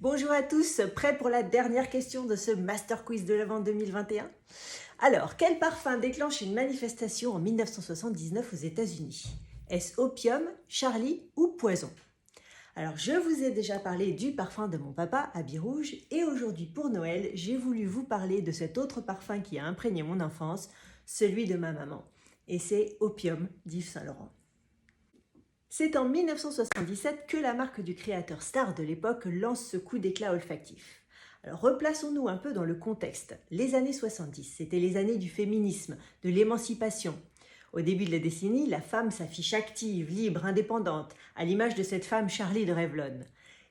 Bonjour à tous, prêts pour la dernière question de ce Master Quiz de l'Avent 2021? Alors, quel parfum déclenche une manifestation en 1979 aux États-Unis? Est-ce opium, Charlie ou poison? Alors, je vous ai déjà parlé du parfum de mon papa, Habit Rouge, et aujourd'hui pour Noël, j'ai voulu vous parler de cet autre parfum qui a imprégné mon enfance, celui de ma maman. Et c'est Opium d'Yves Saint Laurent. C'est en 1977 que la marque du créateur star de l'époque lance ce coup d'éclat olfactif. Alors replaçons-nous un peu dans le contexte. Les années 70, c'était les années du féminisme, de l'émancipation. Au début de la décennie, la femme s'affiche active, libre, indépendante, à l'image de cette femme Charlie de Revlon,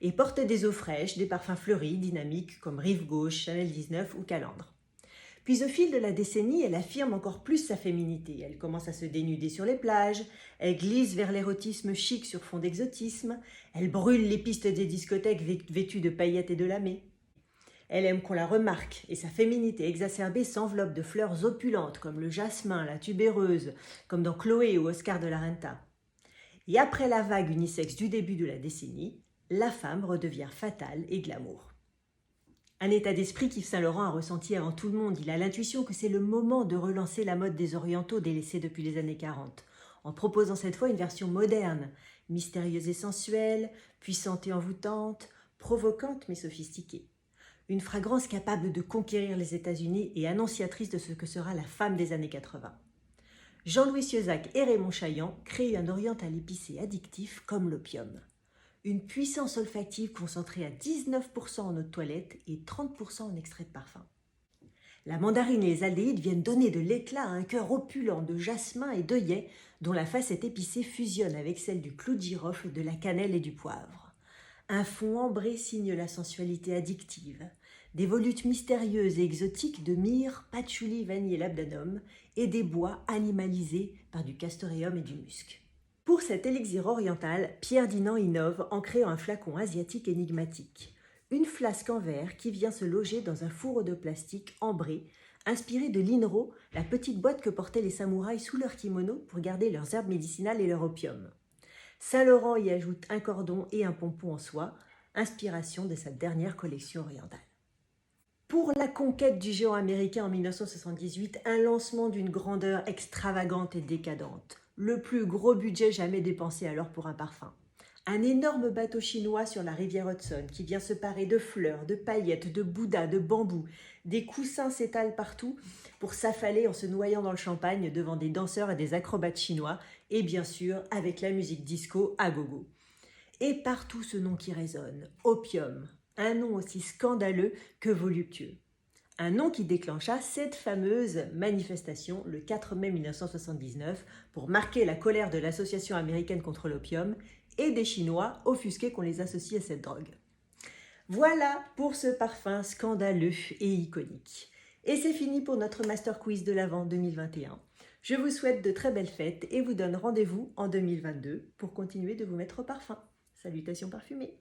et porte des eaux fraîches, des parfums fleuris, dynamiques comme Rive Gauche, Chanel 19 ou Calandre. Puis au fil de la décennie, elle affirme encore plus sa féminité. Elle commence à se dénuder sur les plages, elle glisse vers l'érotisme chic sur fond d'exotisme, elle brûle les pistes des discothèques vêtues de paillettes et de lamés. Elle aime qu'on la remarque et sa féminité exacerbée s'enveloppe de fleurs opulentes comme le jasmin, la tubéreuse, comme dans Chloé ou Oscar de la Renta. Et après la vague unisexe du début de la décennie, la femme redevient fatale et glamour. Un état d'esprit qu'Yves Saint Laurent a ressenti avant tout le monde. Il a l'intuition que c'est le moment de relancer la mode des orientaux délaissée depuis les années 40, en proposant cette fois une version moderne, mystérieuse et sensuelle, puissante et envoûtante, provocante mais sophistiquée. Une fragrance capable de conquérir les États-Unis et annonciatrice de ce que sera la femme des années 80. Jean-Louis Sieuzac et Raymond Chaillan créent un oriental épicé addictif comme l'opium. Une puissance olfactive concentrée à 19% en eau de toilette et 30% en extrait de parfum. La mandarine et les aldéhydes viennent donner de l'éclat à un cœur opulent de jasmin et d'œillet dont la facette épicée fusionne avec celle du clou de girofle, de la cannelle et du poivre. Un fond ambré signe la sensualité addictive. Des volutes mystérieuses et exotiques de myrrhe, patchouli, vanille et labdanum et des bois animalisés par du castoreum et du musc. Pour cet élixir oriental, Pierre Dinant innove en créant un flacon asiatique énigmatique. Une flasque en verre qui vient se loger dans un fourreau de plastique ambré, inspiré de l'Inro, la petite boîte que portaient les samouraïs sous leur kimono pour garder leurs herbes médicinales et leur opium. Saint Laurent y ajoute un cordon et un pompon en soie, inspiration de sa dernière collection orientale. Pour la conquête du géant américain en 1978, un lancement d'une grandeur extravagante et décadente. Le plus gros budget jamais dépensé alors pour un parfum. Un énorme bateau chinois sur la rivière Hudson qui vient se parer de fleurs, de paillettes, de bouddhas, de bambous. Des coussins s'étalent partout pour s'affaler en se noyant dans le champagne devant des danseurs et des acrobates chinois et bien sûr avec la musique disco à gogo. Et partout ce nom qui résonne, Opium, un nom aussi scandaleux que voluptueux. Un nom qui déclencha cette fameuse manifestation le 4 mai 1979 pour marquer la colère de l'Association américaine contre l'opium et des Chinois offusqués qu'on les associe à cette drogue. Voilà pour ce parfum scandaleux et iconique. Et c'est fini pour notre Master Quiz de l'Avent 2021. Je vous souhaite de très belles fêtes et vous donne rendez-vous en 2022 pour continuer de vous mettre au parfum. Salutations parfumées!